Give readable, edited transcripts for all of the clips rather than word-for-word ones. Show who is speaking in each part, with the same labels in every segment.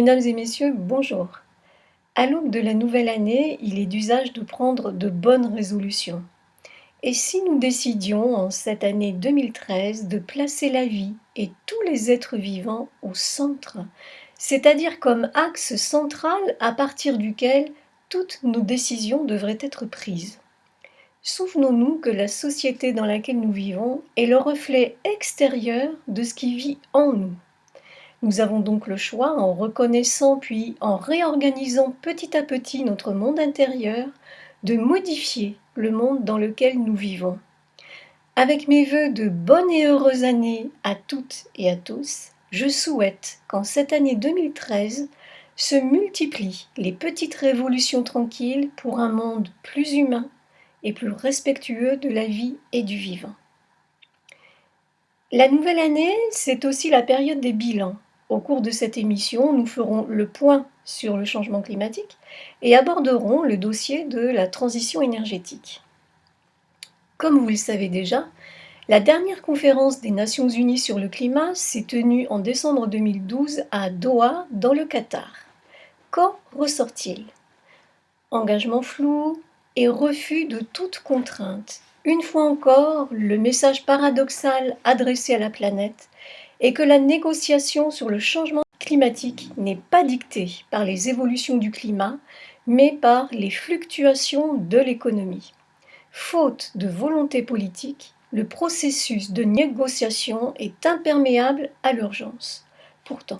Speaker 1: Mesdames et messieurs, bonjour. À l'aube de la nouvelle année, il est d'usage de prendre de bonnes résolutions. Et si nous décidions, en cette année 2013, de placer la vie et tous les êtres vivants au centre, c'est-à-dire comme axe central à partir duquel toutes nos décisions devraient être prises? Souvenons-nous que la société dans laquelle nous vivons est le reflet extérieur de ce qui vit en nous. Nous avons donc le choix, en reconnaissant puis en réorganisant petit à petit notre monde intérieur, de modifier le monde dans lequel nous vivons. Avec mes vœux de bonne et heureuse année à toutes et à tous, je souhaite qu'en cette année 2013 se multiplient les petites révolutions tranquilles pour un monde plus humain et plus respectueux de la vie et du vivant. La nouvelle année, c'est aussi la période des bilans. Au cours de cette émission, nous ferons le point sur le changement climatique et aborderons le dossier de la transition énergétique. Comme vous le savez déjà, la dernière conférence des Nations Unies sur le climat s'est tenue en décembre 2012 à Doha, dans le Qatar. Qu'en ressort-il? Engagement flou et refus de toute contrainte. Une fois encore, le message paradoxal adressé à la planète est que la négociation sur le changement climatique n'est pas dictée par les évolutions du climat, mais par les fluctuations de l'économie. Faute de volonté politique, le processus de négociation est imperméable à l'urgence. Pourtant,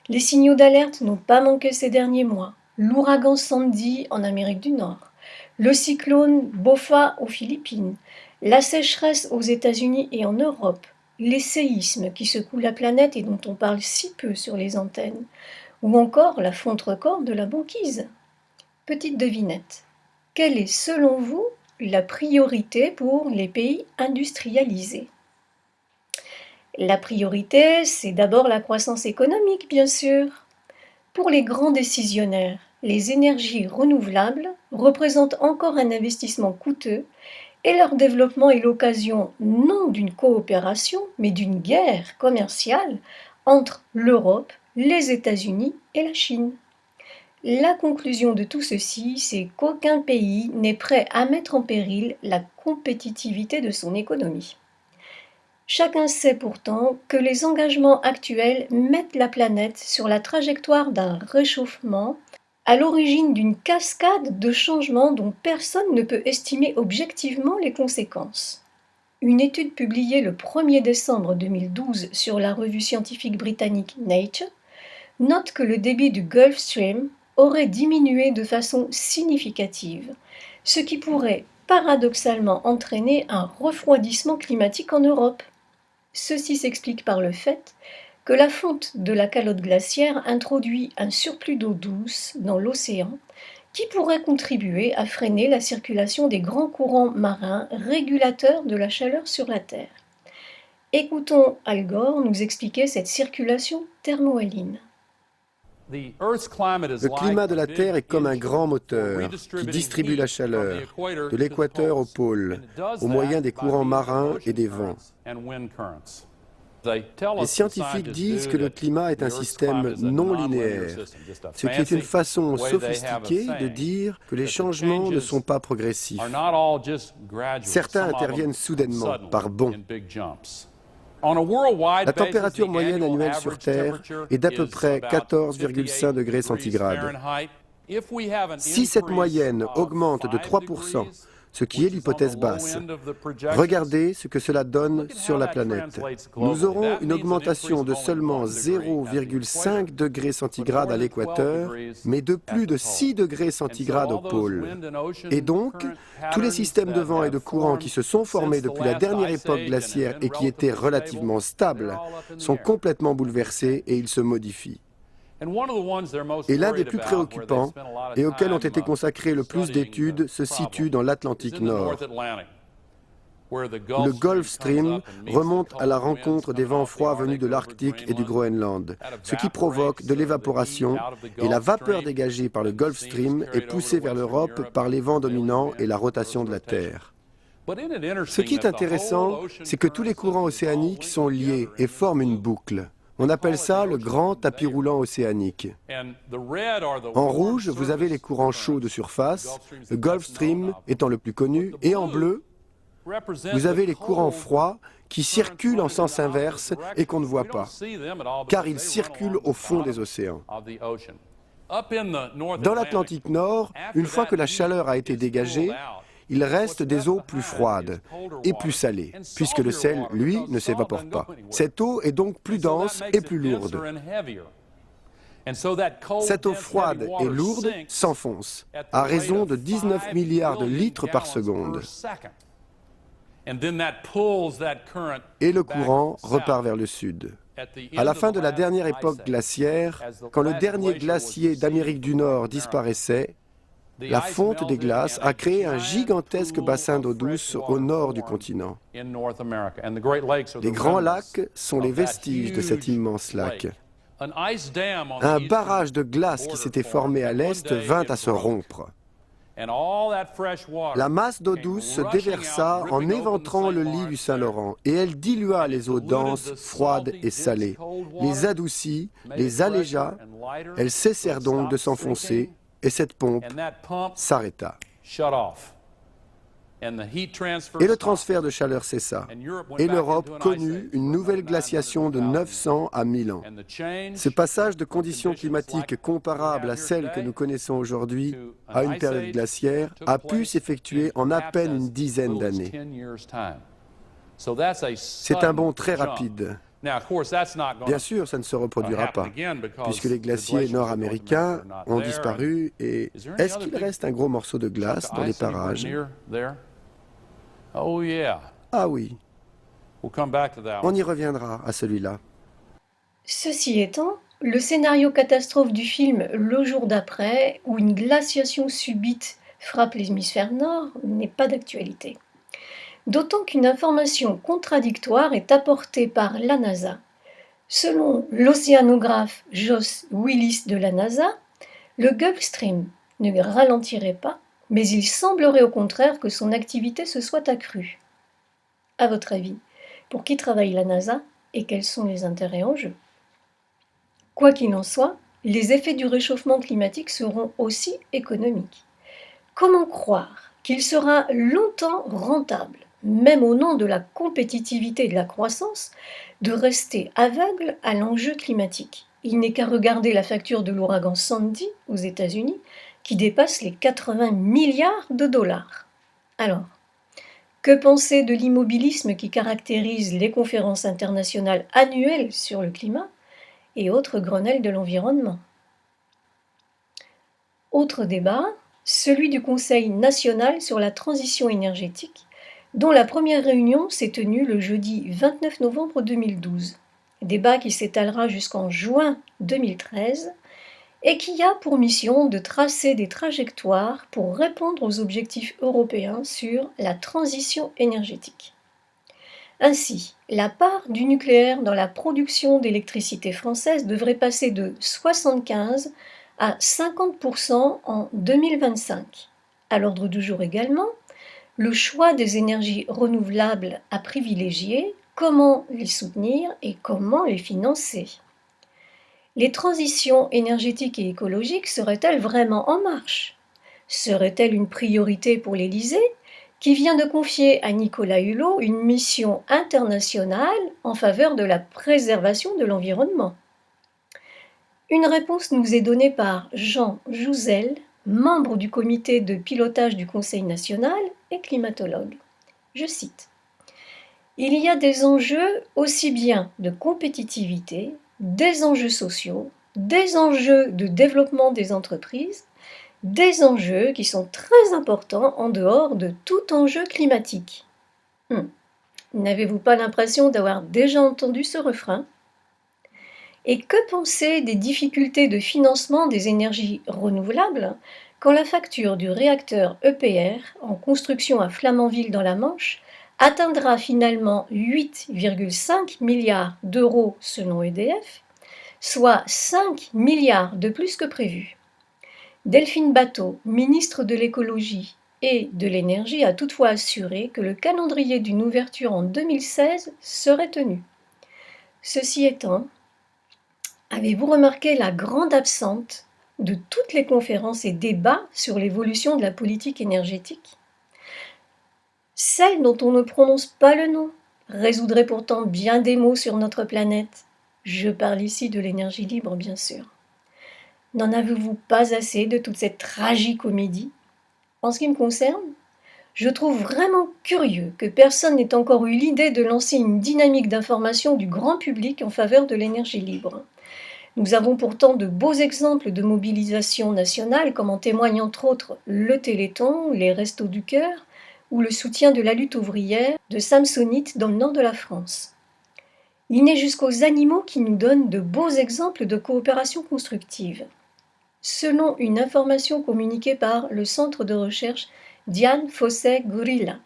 Speaker 1: les signaux d'alerte n'ont pas manqué ces derniers mois. L'ouragan Sandy en Amérique du Nord, le cyclone Bopha aux Philippines, la sécheresse aux États-Unis et en Europe, les séismes qui secouent la planète et dont on parle si peu sur les antennes, ou encore la fonte record de la banquise. Petite devinette, quelle est selon vous la priorité pour les pays industrialisés? La priorité, c'est d'abord la croissance économique, bien sûr. Pour les grands décisionnaires, les énergies renouvelables représentent encore un investissement coûteux et leur développement est l'occasion non d'une coopération, mais d'une guerre commerciale entre l'Europe, les États-Unis et la Chine. La conclusion de tout ceci, c'est qu'aucun pays n'est prêt à mettre en péril la compétitivité de son économie. Chacun sait pourtant que les engagements actuels mettent la planète sur la trajectoire d'un réchauffement à l'origine d'une cascade de changements dont personne ne peut estimer objectivement les conséquences. Une étude publiée le 1er décembre 2012 sur la revue scientifique britannique Nature note que le débit du Gulf Stream aurait diminué de façon significative, ce qui pourrait paradoxalement entraîner un refroidissement climatique en Europe. Ceci s'explique par le fait que la fonte de la calotte glaciaire introduit un surplus d'eau douce dans l'océan qui pourrait contribuer à freiner la circulation des grands courants marins régulateurs de la chaleur sur la Terre. Écoutons Al Gore nous expliquer cette circulation thermohaline.
Speaker 2: Le climat de la Terre est comme un grand moteur qui distribue la chaleur de l'équateur au pôle au moyen des courants marins et des vents. Les scientifiques disent que le climat est un système non linéaire, ce qui est une façon sophistiquée de dire que les changements ne sont pas progressifs. Certains interviennent soudainement, par bonds. La température moyenne annuelle sur Terre est d'à peu près 14,5 degrés centigrades. Si cette moyenne augmente de 3%, ce qui est l'hypothèse basse, regardez ce que cela donne sur la planète. Nous aurons une augmentation de seulement 0,5 degrés centigrades à l'équateur, mais de plus de 6 degrés centigrades au pôle. Et donc, tous les systèmes de vent et de courant qui se sont formés depuis la dernière époque glaciaire et qui étaient relativement stables sont complètement bouleversés et ils se modifient. Et l'un des plus préoccupants, et auquel ont été consacrées le plus d'études, se situe dans l'Atlantique Nord, où le Gulf Stream remonte à la rencontre des vents froids venus de l'Arctique et du Groenland, ce qui provoque de l'évaporation, et la vapeur dégagée par le Gulf Stream est poussée vers l'Europe par les vents dominants et la rotation de la Terre. Ce qui est intéressant, c'est que tous les courants océaniques sont liés et forment une boucle. On appelle ça le grand tapis roulant océanique. En rouge, vous avez les courants chauds de surface, le Gulf Stream étant le plus connu, et en bleu, vous avez les courants froids qui circulent en sens inverse et qu'on ne voit pas, car ils circulent au fond des océans. Dans l'Atlantique Nord, une fois que la chaleur a été dégagée, il reste des eaux plus froides et plus salées, puisque le sel, lui, ne s'évapore pas. Cette eau est donc plus dense et plus lourde. Cette eau froide et lourde s'enfonce, à raison de 19 milliards de litres par seconde. Et le courant repart vers le sud. À la fin de la dernière époque glaciaire, quand le dernier glacier d'Amérique du Nord disparaissait, la fonte des glaces a créé un gigantesque bassin d'eau douce au nord du continent. Les grands lacs sont les vestiges de cet immense lac. Un barrage de glace qui s'était formé à l'est vint à se rompre. La masse d'eau douce se déversa en éventrant le lit du Saint-Laurent et elle dilua les eaux denses, froides et salées, les adoucit, les allégea, elles cessèrent donc de s'enfoncer et cette pompe s'arrêta. Et le transfert de chaleur cessa. Et l'Europe connut une nouvelle glaciation de 900 à 1000 ans. Ce passage de conditions climatiques comparables à celles que nous connaissons aujourd'hui à une période glaciaire a pu s'effectuer en à peine une dizaine d'années. C'est un bond très rapide. Bien sûr, ça ne se reproduira pas, puisque les glaciers nord-américains ont disparu et est-ce qu'il reste un gros morceau de glace dans les parages? Ah oui, on y reviendra à celui-là.
Speaker 1: Ceci étant, le scénario catastrophe du film Le jour d'après, où une glaciation subite frappe l'hémisphère nord, n'est pas d'actualité. D'autant qu'une information contradictoire est apportée par la NASA. Selon l'océanographe Josh Willis de la NASA, le Gulf Stream ne ralentirait pas, mais il semblerait au contraire que son activité se soit accrue. À votre avis, pour qui travaille la NASA et quels sont les intérêts en jeu? Quoi qu'il en soit, les effets du réchauffement climatique seront aussi économiques. Comment croire qu'il sera longtemps rentable, même au nom de la compétitivité et de la croissance, de rester aveugle à l'enjeu climatique? Il n'est qu'à regarder la facture de l'ouragan Sandy aux États-Unis, qui dépasse les 80 milliards de dollars. Alors, que penser de l'immobilisme qui caractérise les conférences internationales annuelles sur le climat et autres Grenelles de l'environnement? Autre débat, celui du Conseil national sur la transition énergétique, dont la première réunion s'est tenue le jeudi 29 novembre 2012. Débat qui s'étalera jusqu'en juin 2013 et qui a pour mission de tracer des trajectoires pour répondre aux objectifs européens sur la transition énergétique. Ainsi, la part du nucléaire dans la production d'électricité française devrait passer de 75 à 50% en 2025. À l'ordre du jour également, le choix des énergies renouvelables à privilégier, comment les soutenir et comment les financer. Les transitions énergétiques et écologiques seraient-elles vraiment en marche? Serait-elle une priorité pour l'Élysée, qui vient de confier à Nicolas Hulot une mission internationale en faveur de la préservation de l'environnement? Une réponse nous est donnée par Jean Jouzel, membre du comité de pilotage du Conseil national et climatologue. Je cite: « Il y a des enjeux aussi bien de compétitivité, des enjeux sociaux, des enjeux de développement des entreprises, des enjeux qui sont très importants en dehors de tout enjeu climatique. » N'avez-vous pas l'impression d'avoir déjà entendu ce refrain? Et que penser des difficultés de financement des énergies renouvelables quand la facture du réacteur EPR en construction à Flamanville dans la Manche atteindra finalement 8,5 milliards d'euros selon EDF, soit 5 milliards de plus que prévu. Delphine Batho, ministre de l'écologie et de l'énergie, a toutefois assuré que le calendrier d'une ouverture en 2016 serait tenu. Ceci étant, Avez-vous remarqué la grande absente de toutes les conférences et débats sur l'évolution de la politique énergétique? Celle dont on ne prononce pas le nom résoudrait pourtant bien des maux sur notre planète. Je parle ici de l'énergie libre, bien sûr. N'en avez-vous pas assez de toute cette tragicomédie? En ce qui me concerne, je trouve vraiment curieux que personne n'ait encore eu l'idée de lancer une dynamique d'information du grand public en faveur de l'énergie libre. Nous avons pourtant de beaux exemples de mobilisation nationale, comme en témoignent entre autres le Téléthon, les Restos du Cœur ou le soutien de la lutte ouvrière de Samsonite dans le nord de la France. Il n'est jusqu'aux animaux qui nous donnent de beaux exemples de coopération constructive. Selon une information communiquée par le centre de recherche Dian Fossey Gorilla,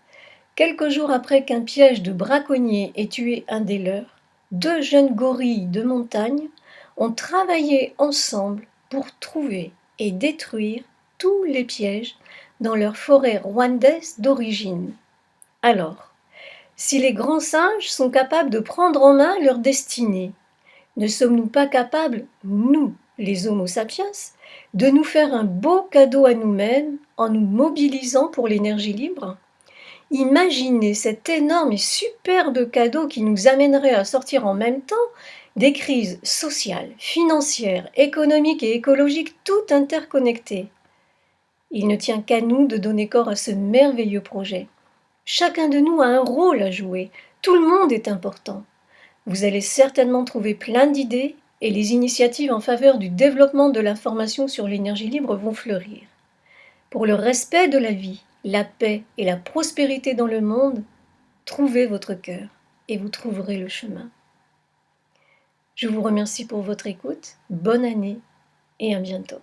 Speaker 1: quelques jours après qu'un piège de braconniers ait tué un des leurs, 2 jeunes gorilles de montagne ont travaillé ensemble pour trouver et détruire tous les pièges dans leur forêt rwandaise d'origine. Alors, si les grands singes sont capables de prendre en main leur destinée, ne sommes-nous pas capables, nous, les Homo sapiens, de nous faire un beau cadeau à nous-mêmes en nous mobilisant pour l'énergie libre? Imaginez cet énorme et superbe cadeau qui nous amènerait à sortir en même temps des crises sociales, financières, économiques et écologiques toutes interconnectées. Il ne tient qu'à nous de donner corps à ce merveilleux projet. Chacun de nous a un rôle à jouer, tout le monde est important. Vous allez certainement trouver plein d'idées et les initiatives en faveur du développement de l'information sur l'énergie libre vont fleurir. Pour le respect de la vie, la paix et la prospérité dans le monde, trouvez votre cœur et vous trouverez le chemin. Je vous remercie pour votre écoute, bonne année et à bientôt.